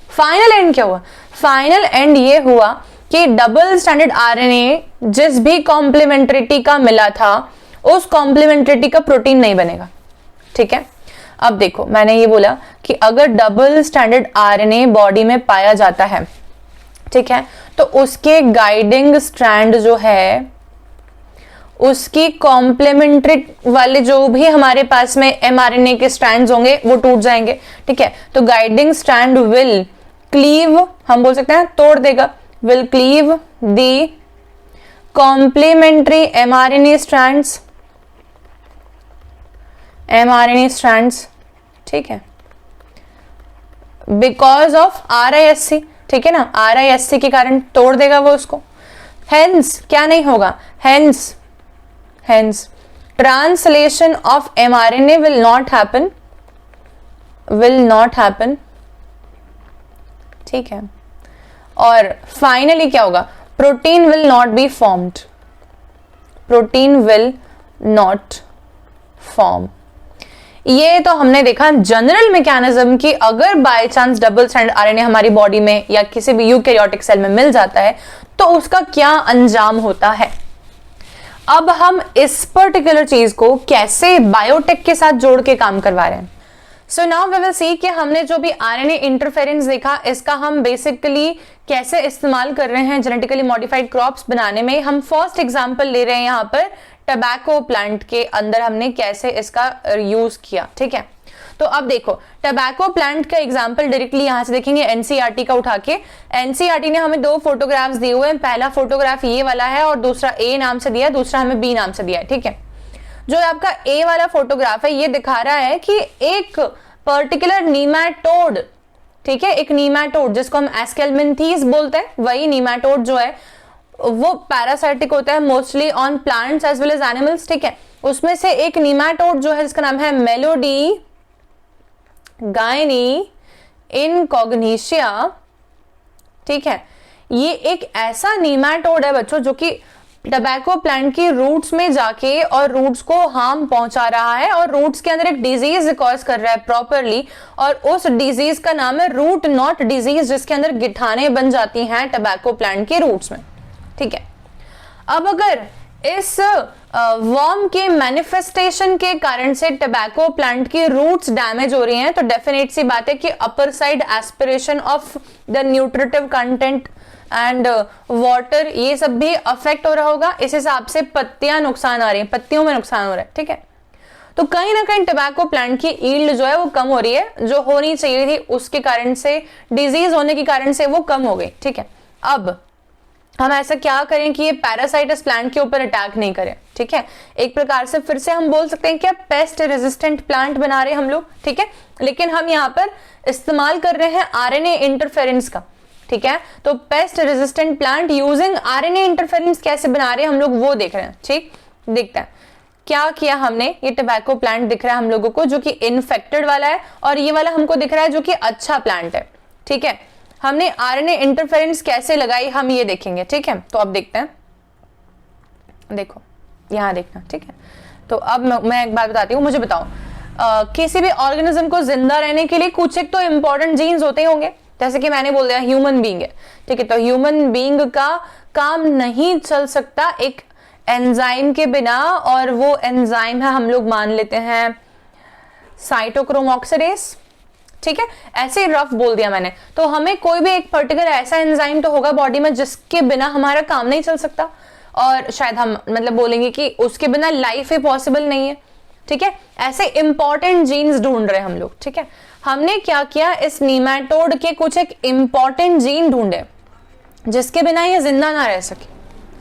फाइनल एंड क्या हुआ? फाइनल एंड ये हुआ कि डबल स्टैंडर्ड आरएनए जिस भी कॉम्प्लीमेंट्रिटी का मिला था उस कॉम्प्लीमेंट्रिटी का प्रोटीन नहीं बनेगा, ठीक है। अब देखो, मैंने ये बोला कि अगर डबल स्टैंडर्ड आरएनए बॉडी में पाया जाता है, ठीक है, तो उसके गाइडिंग स्ट्रैंड जो है, उसकी कॉम्प्लीमेंट्री वाले जो भी हमारे पास में एमआरएनए के स्ट्रैंड्स होंगे वो टूट जाएंगे, ठीक है। तो गाइडिंग स्ट्रैंड विल क्लीव, हम बोल सकते हैं तोड़ देगा, will cleave the complementary mRNA strands, ठीक है, because of RISC, ठीक है ना, RISC के कारण तोड़ देगा वो उसको। hence क्या नहीं होगा, hence translation of mRNA will not happen, ठीक है। और फाइनली क्या होगा, protein will not be formed, protein will not form. ये तो हमने देखा जनरल मैकेनिज्म कि अगर by chance double standard RNA हमारी बॉडी में या किसी भी यूकैरियोटिक सेल में मिल जाता है तो उसका क्या अंजाम होता है। अब हम इस पर्टिकुलर चीज को कैसे बायोटेक के साथ जोड़ के काम करवा रहे हैं। So now we will see कि हमने जो भी आरएनए इंटरफेरेंस देखा, इसका हम बेसिकली कैसे इस्तेमाल कर रहे हैं जेनेटिकली मॉडिफाइड क्रॉप्स बनाने में। हम फर्स्ट एग्जांपल ले रहे हैं यहाँ पर टबैको प्लांट के अंदर हमने कैसे इसका यूज किया, ठीक है। तो अब देखो, टबैको प्लांट का एग्जांपल डायरेक्टली यहाँ से देखेंगे एनसीईआरटी का उठा के। एनसीईआरटी ने हमें 2 फोटोग्राफ्स दिए हुए हैं, पहला फोटोग्राफ ये वाला है और दूसरा ए नाम से दिया है, दूसरा हमें बी नाम से दिया है, ठीक है। जो आपका ए वाला फोटोग्राफ है ये दिखा रहा है कि एक पर्टिकुलर नीमैटोड, ठीक है, एक नीमैटोड जिसको हम एस्केलमिंथीज बोलते हैं, वही नीमैटोड जो है वो पैरासाइटिक होता है mostly on plants as well as animals, ठीक है। उसमें से एक नीमैटोड जो है जिसका नाम है मेलोडी गायनी इनकॉग्निशिया, ठीक है। ये एक ऐसा नीमैटोड है बच्चों जो कि टबैको प्लांट की रूट्स में जाके और रूट्स को हार्म पहुंचा रहा है और रूट्स के अंदर एक डिजीज कॉज कर रहा है प्रॉपरली, और उस डिजीज का नाम है रूट नॉट डिजीज, जिसके अंदर गिठाने बन जाती हैं टबैको प्लांट के रूट्स में, ठीक है। अब अगर इस वर्म के मैनिफेस्टेशन के कारण से टबैको प्लांट की रूट्स डैमेज हो रही हैं तो डेफिनेट सी बात है कि upper side aspiration of the nutritive content and water ये सब भी अफेक्ट हो रहा होगा। इस हिसाब से पत्तियां नुकसान आ रही हैं, पत्तियों में नुकसान हो रहा है, ठीक है। तो कहीं ना कहीं टबैको प्लांट की ईल्ड जो है वो कम हो रही है, जो होनी चाहिए थी उसके कारण से, डिजीज होने के कारण से वो कम हो गई, ठीक है। अब हम ऐसा क्या करें कि ये पैरासाइट इस प्लांट के ऊपर अटैक नहीं करें, ठीक है। एक प्रकार से फिर से हम बोल सकते हैं कि पेस्ट रेजिस्टेंट प्लांट बना रहे हैं हम लोग, ठीक है, लेकिन हम यहाँ पर इस्तेमाल कर रहे हैं आरएनए इंटरफेरेंस का, ठीक है। तो pest resistant plant using RNA interference कैसे बना रहे हैं हम लोग वो देख रहे हैं, ठीक। देखते हैं क्या किया हमने। ये टबैको प्लांट दिख रहा है हम लोगों को जो कि इन्फेक्टेड वाला है, और ये वाला हमको दिख रहा है जो कि अच्छा प्लांट है, ठीक है। हमने आरएनए इंटरफेरेंस कैसे लगाई हम ये देखेंगे, ठीक है। तो अब देखते हैं। देखो यहाँ देखना, ठीक है। तो अब मैं एक बात बताती हूँ, मुझे बताओ किसी भी ऑर्गेनिज्म को जिंदा रहने के लिए कुछ एक तो इंपॉर्टेंट जीन्स होते ही होंगे। जैसे कि मैंने बोल दिया ह्यूमन बीइंग है, ठीक है, तो ह्यूमन बीइंग का काम नहीं चल सकता एक एंजाइम के बिना, और वो एंजाइम है हम लोग मान लेते हैं साइटोक्रोम ऑक्सीडेज, ठीक है, ऐसे रफ बोल दिया मैंने। तो हमें कोई भी एक पर्टिकुलर ऐसा एंजाइम तो होगा बॉडी में जिसके बिना हमारा काम नहीं चल सकता, और शायद हम मतलब बोलेंगे कि उसके बिना लाइफ ही पॉसिबल नहीं है, ठीक है। ऐसे इंपॉर्टेंट जीन्स ढूंढ रहे हम लोग, ठीक है। हमने क्या किया, इस नीमेटोड के कुछ एक इंपॉर्टेंट जीन ढूंढे जिसके बिना ये जिंदा ना रह सके,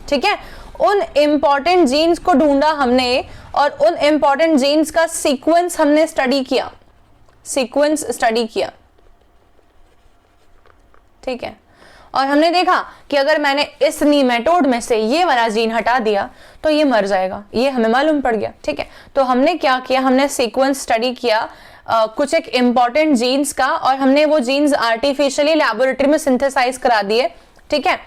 ठीक है। उन इंपॉर्टेंट जीन्स को ढूंढा हमने, और उन इंपॉर्टेंट जीन्स का सीक्वेंस हमने स्टडी किया, ठीक है। और हमने देखा कि अगर मैंने इस नीमेटोड में से ये वाला जीन हटा दिया तो ये मर जाएगा, ये हमें मालूम पड़ गया, ठीक है। तो हमने क्या किया, हमने सीक्वेंस स्टडी किया कुछ एक इंपॉर्टेंट जीन्स का, और हमने वो जीन्स आर्टिफिशियली लैबोरेटरी में सिंथेसाइज करा दिए, ठीक है।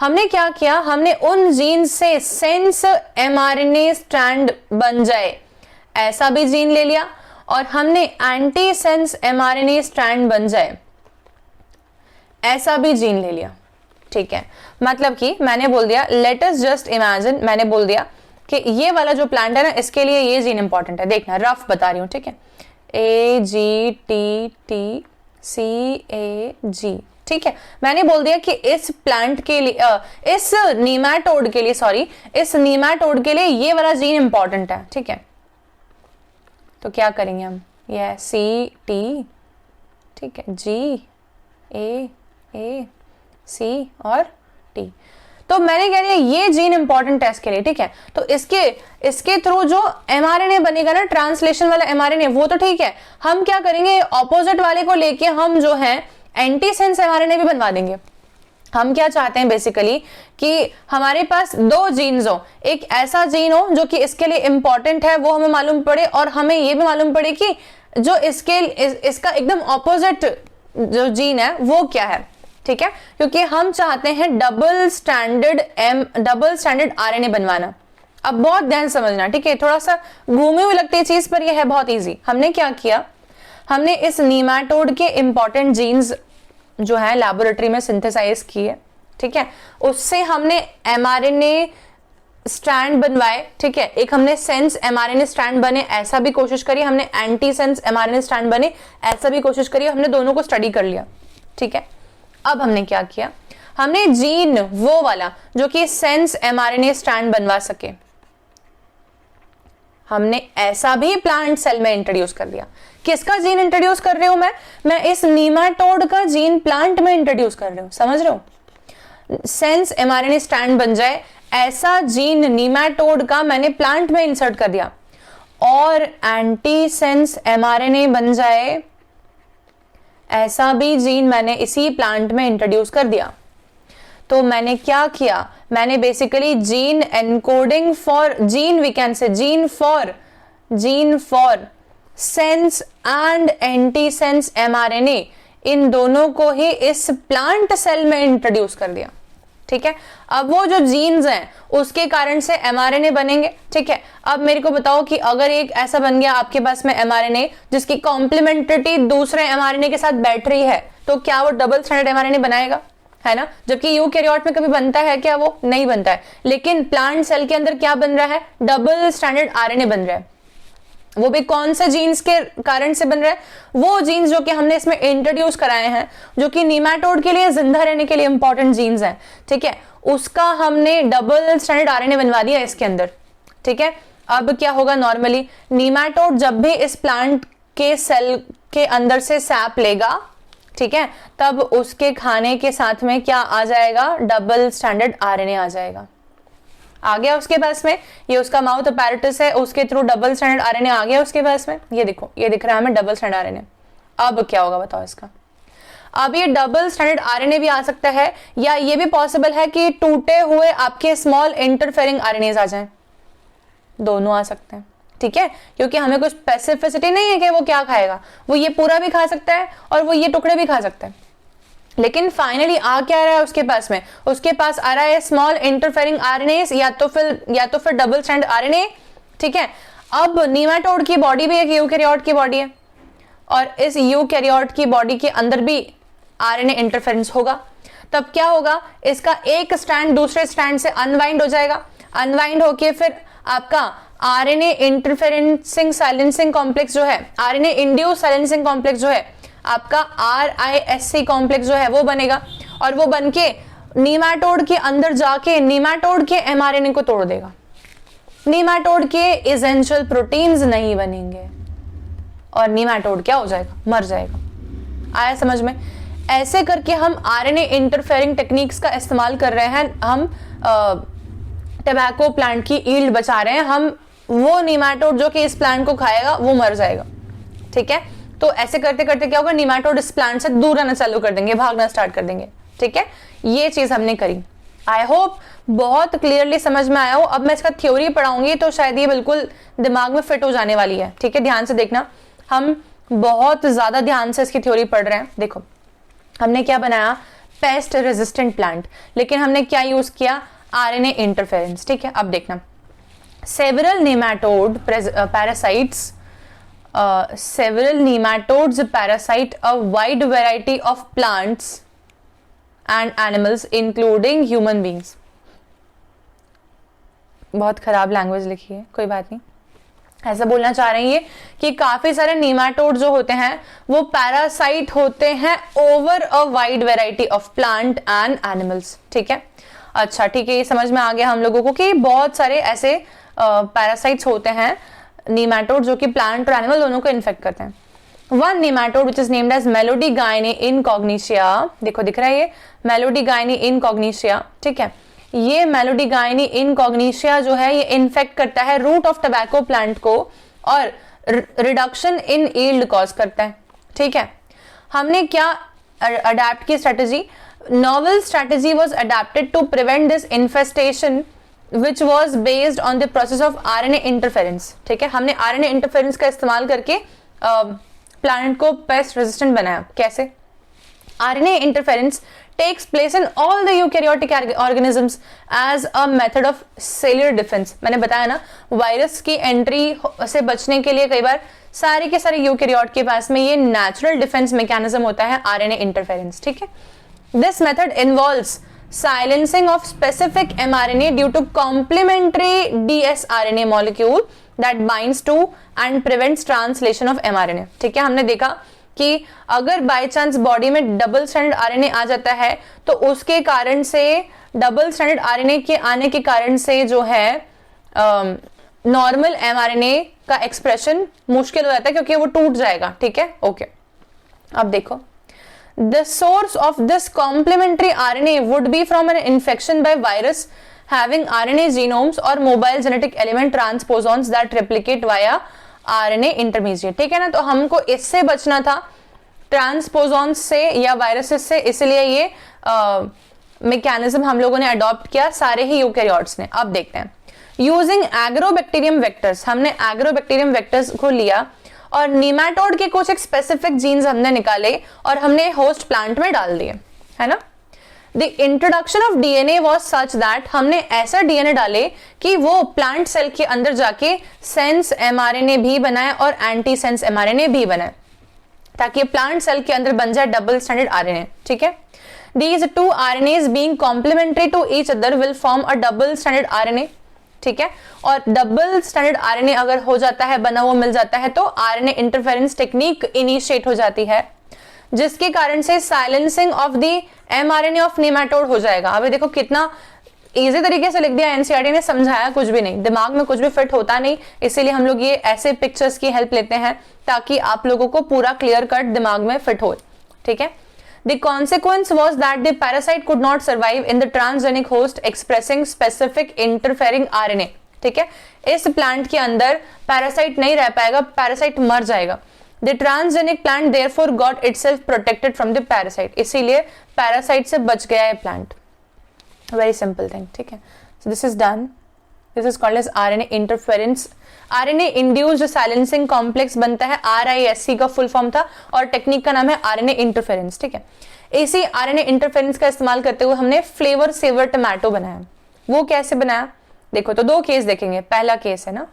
हमने क्या किया, हमने उन जीन्स से सेंस mRNA स्ट्रैंड बन जाए ऐसा भी जीन ले लिया, और हमने एंटी सेंस mRNA स्ट्रैंड बन जाए ऐसा भी जीन ले लिया, ठीक है। मतलब कि मैंने बोल दिया, लेट अस जस्ट इमेजिन, मैंने बोल दिया कि ये वाला जो प्लांट है ना, इसके लिए ये जीन इंपॉर्टेंट है। देखना, रफ बता रही हूं, ठीक है, AGTTCAG, ठीक है। मैंने बोल दिया कि इस प्लांट के लिए इस नीमेटोड के लिए ये वाला जीन इंपॉर्टेंट है, ठीक है। तो क्या करेंगे हम, ये CT, ठीक है, GAC और T। तो मैंने कह दिया ये जीन इंपॉर्टेंट है इसके लिए, ठीक है। तो इसके थ्रू जो mRNA बनेगा ना, ट्रांसलेशन वाला mRNA, वो तो ठीक है, हम क्या करेंगे, ऑपोजिट वाले को लेके हम जो है एंटी सेंस mRNA भी बनवा देंगे। हम क्या चाहते हैं बेसिकली कि हमारे पास दो जीन्स हो, एक ऐसा जीन हो जो कि इसके लिए इंपॉर्टेंट है, वो हमें मालूम पड़े, और हमें ये भी मालूम पड़े कि जो इसका एकदम ऑपोजिट जो जीन है वो क्या है, ठीक है। क्योंकि हम चाहते हैं डबल स्टैंडर्ड RNA बनवाना। अब बहुत ध्यान समझना, ठीक है, थोड़ा सा घूमी हुई लगती है चीज, पर यह है बहुत इजी। हमने क्या किया, हमने इस नीमेटोड के इंपॉर्टेंट जीन्स जो है लैबोरेटरी में सिंथेसाइज किए, ठीक है। उससे हमने mRNA स्ट्रैंड बनवाए, ठीक है। एक हमने सेंस mRNA स्ट्रैंड बने ऐसा भी कोशिश करी, हमने एंटी सेंस mRNA स्ट्रैंड बने ऐसा भी कोशिश करी, हमने दोनों को स्टडी कर लिया, ठीक है। अब हमने क्या किया, हमने जीन वो वाला जो कि सेंस mRNA स्ट्रैंड बनवा सके, हमने ऐसा भी प्लांट सेल में इंट्रोड्यूस कर दिया। किसका जीन इंट्रोड्यूस कर रही हूं मैं इस नीमेटोड का जीन प्लांट में इंट्रोड्यूस कर रही हूं, समझ रहे हो। सेंस mRNA स्ट्रैंड बन जाए ऐसा जीन नीमेटोड का मैंने प्लांट में इंसर्ट कर दिया, और एंटी सेंस mRNA बन जाए ऐसा भी जीन मैंने इसी प्लांट में इंट्रोड्यूस कर दिया। तो मैंने क्या किया, मैंने basically gene encoding for gene, we can say gene for sense and anti sense mRNA, इन दोनों को ही इस प्लांट सेल में इंट्रोड्यूस कर दिया, ठीक है। अब वो जो जीन्स हैं उसके कारण से mRNA बनेंगे, ठीक है। अब मेरे को बताओ कि अगर एक ऐसा बन गया आपके पास में mRNA जिसकी कॉम्प्लीमेंट्रिटी दूसरे mRNA के साथ बैठ रही है, तो क्या वो डबल स्टैंडर्ड mRNA बनाएगा, है ना। जबकि यूकैरियोट में कभी बनता है क्या, वो नहीं बनता है। लेकिन प्लांट सेल के अंदर क्या बन रहा है, डबल स्टैंडर्ड RNA बन रहा है। वो भी कौन से जीन्स के कारण से बन रहा है, वो जीन्स जो कि हमने इसमें इंट्रोड्यूस कराए हैं, जो कि नीमेटोड के लिए जिंदा रहने के लिए इंपॉर्टेंट जीन्स हैं, ठीक है। उसका हमने डबल स्टैंडर्ड RNA बनवा दिया इसके अंदर, ठीक है। अब क्या होगा, नॉर्मली नीमेटोड जब भी इस प्लांट के सेल के अंदर से सैप लेगा, ठीक है, तब उसके खाने के साथ में क्या आ जाएगा, डबल स्टैंडर्ड RNA आ जाएगा। आ गया उसके पास में, ये उसका माउथ अपैरेटस है, उसके थ्रू डबल स्टैंडर्ड RNA आ गया उसके पास में। ये देखो, ये दिख रहा है हमें डबल स्टैंडर्ड RNA। अब क्या होगा बताओ इसका, अब ये डबल स्टैंडर्ड RNA भी आ सकता है, या ये भी पॉसिबल है कि टूटे हुए आपके स्मॉल इंटरफेरिंग RNAs आ जाएं, दोनों आ सकते हैं, ठीक है। क्योंकि हमें कुछ स्पेसिफिसिटी नहीं है कि वो क्या खाएगा, वो ये पूरा भी खा सकता है और वो ये टुकड़े भी खा सकता है, लेकिन फाइनली आ क्या रहा है उसके पास में, उसके पास आ रहा है स्मॉल इंटरफेरिंग आरएनए या तो फिर डबल स्ट्रैंड आरएनए, ठीक है। अब नीमाटोड की बॉडी भी एक यूकैरियोट की बॉडी है और इस यूकैरियोट की बॉडी के अंदर भी आरएनए इंटरफेरेंस होगा। तब क्या होगा, इसका एक स्ट्रैंड दूसरे स्ट्रैंड से अनवाइंड हो जाएगा, अनवाइंड होके फिर आपका आरएनए इंटरफेरेंसिंग साइलेंसिंग कॉम्प्लेक्स जो है, आरएनए इंड्यूस साइलेंसिंग कॉम्प्लेक्स जो है आपका RISC कॉम्प्लेक्स जो है वो बनेगा और वो बनके नीमाटोड के अंदर जाके नीमाटोड के mRNA को तोड़ देगा। नीमाटोड के एसेंशियल प्रोटीन्स नहीं बनेंगे और नीमाटोड क्या हो जाएगा, मर जाएगा। आया समझ में? ऐसे करके हम आरएनए इंटरफेरिंग टेक्निक्स का इस्तेमाल कर रहे हैं, हम टबैको प्लांट की ईल्ड बचा रहे हैं, हम वो नीमाटोड जो कि इस प्लांट को खाएगा वो मर जाएगा, ठीक है। तो ऐसे करते करते क्या होगा, नीमाटोड इस प्लांट से दूर रहना चालू कर देंगे, भागना स्टार्ट कर देंगे, ठीक है। ये चीज हमने करी। आई होप बहुत क्लियरली समझ में आया हो। अब मैं इसका थ्योरी पढ़ाऊंगी तो शायद ये बिल्कुल दिमाग में फिट हो जाने वाली है, ठीक है। ध्यान से देखना, हम बहुत ज्यादा ध्यान से इसकी थ्योरी पढ़ रहे हैं। देखो हमने क्या बनाया, पेस्ट रेजिस्टेंट प्लांट, लेकिन हमने क्या यूज किया, आरएनए इंटरफेरेंस, ठीक है। अब देखना, several nematode parasites several nematodes parasite a wide variety of plants and animals including human beings। बहुत खराब लैंग्वेज लिखी है, कोई बात नहीं। ऐसा बोलना चाह रही है कि काफी सारे नेमाटोड जो होते हैं वो पैरासाइट होते हैं over a wide variety of plant and animals, ठीक है। अच्छा ठीक है, ये समझ में आ गया हम लोगों को कि बहुत सारे ऐसे पैरासाइट्स होते हैं नेमाटोड जो कि प्लांट और एनिमल दोनों को इन्फेक्ट करते हैं। One nematode which is named as Meloidogyne incognita, देखो दिख रहा है ये मेलोडीगाइनी इनकॉग्निशिया, ठीक है। ये मेलोडीगाइनी इनकॉग्निशिया जो है ये इन्फेक्ट करता है रूट ऑफ टबैको प्लांट को और रिडक्शन इन यील्ड कॉज करता है, ठीक है। हमने क्या अडेप्ट की strategy, novel strategy was adopted to prevent this infestation which was based on the process of RNA interference, ठीक है। हमने RNA interference का इस्तेमाल करके प्लांट को पेस्ट रेजिस्टेंट बनाया। कैसे? RNA interference takes place in all the eukaryotic organisms as a method of cellular defense। मैंने बताया ना, वायरस की एंट्री से बचने के लिए कई बार सारे के सारे यूकैरियोट के पास में ये नेचुरल डिफेंस मैकेनिज्म होता है RNA interference, ठीक है। This method involves silencing of specific mRNA due to complementary dsRNA molecule that binds to and prevents translation of mRNA, ठीक है। हमने देखा कि अगर बाय चांस बॉडी में डबल स्ट्रैंडेड आरएनए आ जाता है तो उसके कारण से, डबल स्ट्रैंडेड आरएनए के आने के कारण से जो है नॉर्मल mRNA का एक्सप्रेशन मुश्किल हो जाता है क्योंकि वो टूट जाएगा, ठीक है। ओके, अब देखो, the source of this complementary RNA would be from an infection by virus having RNA genomes or mobile genetic element transposons that replicate via RNA intermediate, ठीक है ना। तो हमको इससे बचना था, ट्रांसपोजॉन्स से या वायरसेस से, इसलिए ये मैकेनिज्म हम लोगों ने अडॉप्ट किया, सारे ही यूकैरियोट्स ने। अब देखते हैं, यूजिंग एग्रोबैक्टीरियम वेक्टर्स, हमने एग्रोबैक्टीरियम वेक्टर्स को लिया और नीमाटोड के कुछ एक स्पेसिफिक जीन्स हमने निकाले और हमने होस्ट प्लांट में डाल दिए, है ना। The introduction of DNA was such that, हमने ऐसा डीएनए डाले कि वो प्लांट सेल के अंदर जाके सेंस एमआरएनए भी बनाए और एंटी सेंस एमआरएनए भी बनाए, ताकि प्लांट सेल के अंदर बन जाए डबल स्ट्रैंडेड आरएनए, ठीक है। These two RNAs being complementary to each other will form a double stranded RNA, ठीक है। और डबल स्टैंडर्ड आरएनए अगर हो जाता है, बना हुआ मिल जाता है, तो आरएनए इंटरफेरेंस टेक्निक इनिशिएट हो जाती है, जिसके कारण से silencing of the mRNA of nematode हो जाएगा। अभी देखो कितना इजी तरीके से लिख दिया, एनसीईआरटी ने, समझाया कुछ भी नहीं, दिमाग में कुछ भी फिट होता नहीं, इसीलिए हम लोग ये ऐसे पिक्चर्स की हेल्प लेते हैं ताकि आप लोगों को पूरा क्लियर कट दिमाग में फिट हो, ठीक है। The consequence was that the parasite could not survive in the transgenic host expressing specific interfering RNA, ठीक है। इस प्लांट के अंदर पैरासाइट नहीं रह पाएगा, पैरासाइट मर जाएगा। The transgenic plant therefore got itself protected from the parasite, इसीलिए पैरासाइट से बच गया है प्लांट। Very simple thing, ठीक है। So this is done. This is called as RNA interference. RNA induced silencing complex बनता है, RISC का फुल फॉर्म था, और टेक्निक का नाम है आरएनए इंटरफेरेंस। ठीक है, इसी आरएनए इंटरफेरेंस का इस्तेमाल करते हुए हमने फ्लेवर सेवर टमाटो बनाया। वो कैसे बनाया देखो, तो दो केस देखेंगे, पहला केस है ना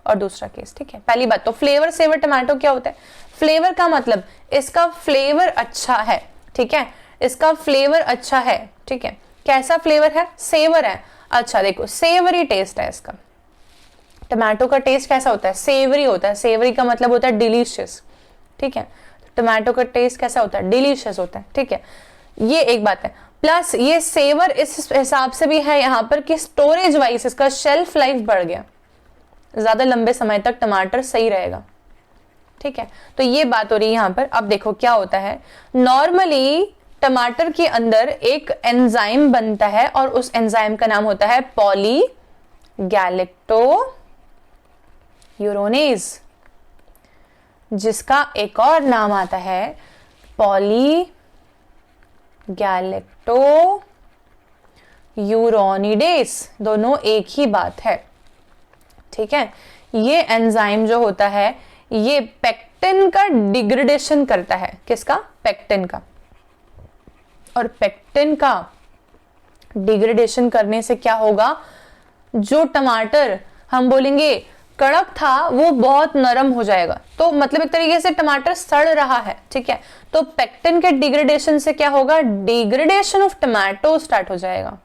और दूसरा केस। ठीक है, पहली बात तो फ्लेवर सेवर टमाटो क्या होता है? फ्लेवर का मतलब इसका फ्लेवर अच्छा है। ठीक है, इसका फ्लेवर अच्छा है। ठीक है, कैसा फ्लेवर है? सेवर है। अच्छा देखो, सेवरी टेस्ट है इसका। टमाटो का टेस्ट कैसा होता है? सेवरी होता है। सेवरी का मतलब होता है डिलीशियस। ठीक है, टमाटो का टेस्ट कैसा होता है? डिलीशियस होता है। ठीक है, ये एक बात है। प्लस ये सेवर इस हिसाब से भी है यहाँ पर कि स्टोरेज वाइज इसका शेल्फ लाइफ बढ़ गया, ज्यादा लंबे समय तक टमाटर सही रहेगा। ठीक है, तो ये बात हो रही है यहाँ पर। अब देखो क्या होता है, नॉर्मली टमाटर के अंदर एक एंजाइम बनता है और उस एंजाइम का नाम होता है पॉलीगैलेक्टोयूरोनेज, जिसका एक और नाम आता है पॉलीगैलेक्टोयूरोनिडेज। दोनों एक ही बात है। ठीक है, ये एंजाइम जो होता है ये पेक्टिन का डिग्रेडेशन करता है। किसका? पेक्टिन का। और पेक्टिन का डिग्रेडेशन करने से क्या होगा, जो टमाटर हम बोलेंगे कड़क था वो बहुत नरम हो जाएगा। तो मतलब एक तरीके से टमाटर सड़ रहा है। ठीक है, तो पेक्टिन के डिग्रेडेशन से क्या होगा, डिग्रेडेशन ऑफ टमाटो स्टार्ट हो जाएगा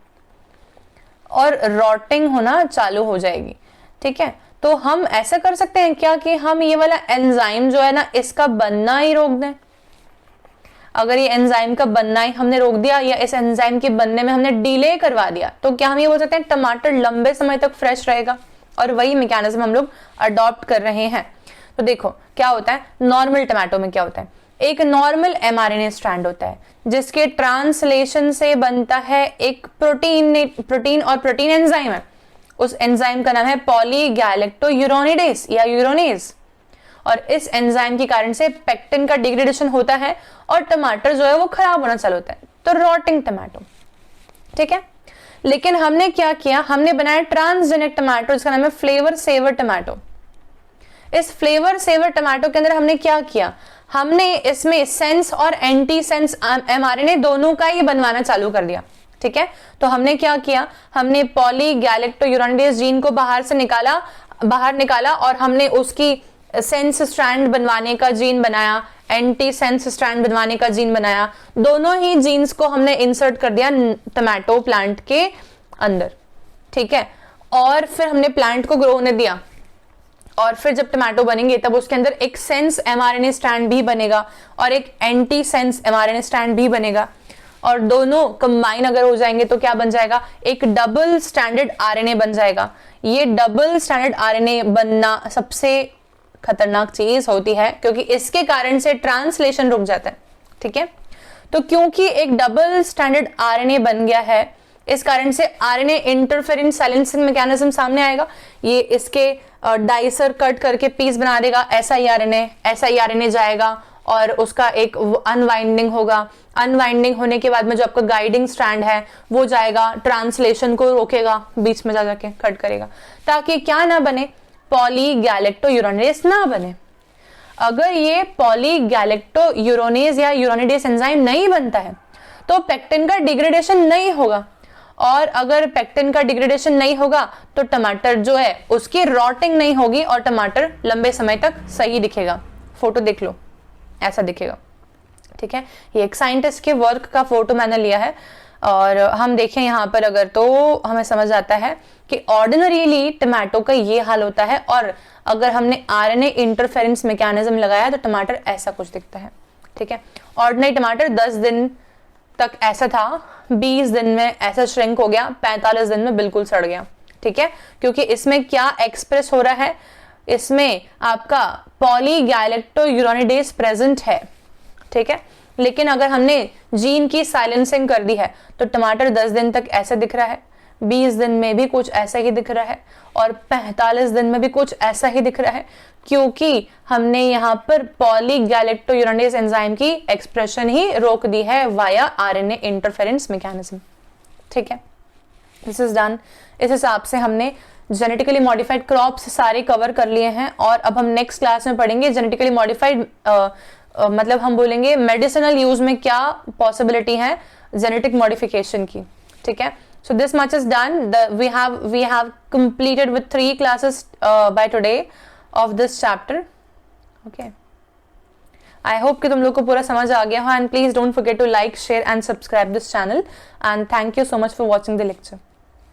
और रॉटिंग होना चालू हो जाएगी। ठीक है, तो हम ऐसा कर सकते हैं क्या कि हम ये वाला एंजाइम जो है ना इसका बनना ही रोक दें। अगर ये एंजाइम का बनना ही हमने रोक दिया या इस एंजाइम के बनने में हमने डिले करवा दिया, तो क्या हम ये बोल सकते हैं टमाटर लंबे समय तक फ्रेश रहेगा। और वही मैकेनिज्म हम लोग अडॉप्ट कर रहे हैं। तो देखो क्या होता है, नॉर्मल टमाटो में क्या होता है, एक नॉर्मल mRNA स्ट्रैंड होता है जिसके ट्रांसलेशन से बनता है एक प्रोटीन और प्रोटीन एंजाइम है। उस एंजाइम का नाम है पॉलीगैलेक्टोयूरोनिडेज या यूरोनेज। और इस एंजाइम के कारण से पेक्टिन का डिग्रेडेशन होता है और टमाटर जो है वो खराब होना चालू होता है, तो रॉटिंग टमाटो। ठीक है, लेकिन हमने क्या किया, हमने बनाया ट्रांसजेनिक टमाटो जिसका नाम है फ्लेवर सेवर टमाटो। इस फ्लेवर सेवर टमाटो के अंदर हमने क्या किया, हमने इसमें सेंस और एंटी सेंस mRNA दोनों का ही बनवाना चालू कर दिया। ठीक है, तो हमने क्या किया, हमने पॉलीगैलेक्टोयूरोनिडेज जीन को बाहर निकाला और हमने उसकी सेंस स्ट्रैंड बनवाने का जीन बनाया, एंटी सेंस स्ट्रैंड बनवाने का जीन बनाया। दोनों ही जीन्स को हमने इंसर्ट कर दिया टमाटो प्लांट के अंदर। ठीक है, और फिर हमने प्लांट को ग्रो होने दिया और फिर जब टमाटो बनेंगे तब उसके अंदर एक सेंस mRNA स्ट्रैंड भी बनेगा और एक एंटी सेंस mRNA स्ट्रैंड भी बनेगा। और दोनों कंबाइन अगर हो जाएंगे तो क्या बन जाएगा, एक डबल स्टैंडर्ड RNA बन जाएगा। ये डबल स्टैंडर्ड RNA बनना सबसे खतरनाक चीज होती है क्योंकि इसके कारण से ट्रांसलेशन रुक जाता है। ठीक है, तो क्योंकि एक डबल स्टैंडर्ड RNA बन गया है, इस कारण से RNA इंटरफेरेंस साइलेंसिंग मैकेनिज्म सामने आएगा। ये इसके डाइसर कट करके पीस बना देगा, siRNA जाएगा और उसका एक अनवाइंडिंग होगा। अनवाइंडिंग होने के बाद में जो आपका गाइडिंग स्ट्रैंड है वो जाएगा, ट्रांसलेशन को रोकेगा, बीच में जाके कट करेगा ताकि क्या ना बने, पॉलीगैलेक्टोयूरोनिडेज ना बने। अगर ये पॉलीगैलेक्टोयूरोनेज या यूरोनिडेज एंजाइम नहीं बनता है तो पेक्टिन का डिग्रेडेशन नहीं होगा, और अगर पेक्टिन का डिग्रेडेशन नहीं होगा तो टमाटर जो है उसकी रॉटिंग नहीं होगी और टमाटर लंबे समय तक सही दिखेगा। फोटो देख लो, ऐसा दिखेगा। ठीक है, ये एक साइंटिस्ट के वर्क का फोटो मैंने लिया है और हम देखें यहाँ पर अगर तो हमें समझ आता है कि ऑर्डिनरीली टमाटो का ये हाल होता है और अगर हमने RNA इंटरफेरेंस मैकेनिज्म लगाया तो टमाटर ऐसा कुछ दिखता है। ठीक है, ऑर्डिनरी टमाटर 10 दिन तक ऐसा था, 20 दिन में ऐसा श्रिंक हो गया, 45 दिन में बिल्कुल सड़ गया। ठीक है, क्योंकि इसमें क्या एक्सप्रेस हो रहा है, इसमें आपका पॉलीगैलेक्टोयूरोनिडेज प्रेजेंट है। ठीक है, लेकिन अगर हमने जीन की साइलेंसिंग कर दी है तो टमाटर 10 दिन तक ऐसा दिख रहा है, 20 दिन में भी कुछ ऐसा ही दिख रहा है और 45 दिन में भी कुछ ऐसा ही दिख रहा है, क्योंकि हमने यहाँ पर पॉलीगैलेक्टोयूरोनिडेज एंजाइम की एक्सप्रेशन ही रोक दी है वाया RNA इंटरफेरेंस मैकेनिज्म। ठीक है, दिस इज डन। इस हिसाब से हमने जेनेटिकली मॉडिफाइड क्रॉप्स सारे कवर कर लिए हैं और अब हम नेक्स्ट क्लास में पढ़ेंगे जेनेटिकली मॉडिफाइड मतलब हम बोलेंगे मेडिसिनल यूज में क्या पॉसिबिलिटी है जेनेटिक मॉडिफिकेशन की, ठीक है। So this much is done. We have completed with 3 classes by today of this chapter. Okay, I hope कि तुम लोग को पूरा समझ आ गया हो and please don't forget to like share and subscribe this channel and thank you so much for watching the lecture.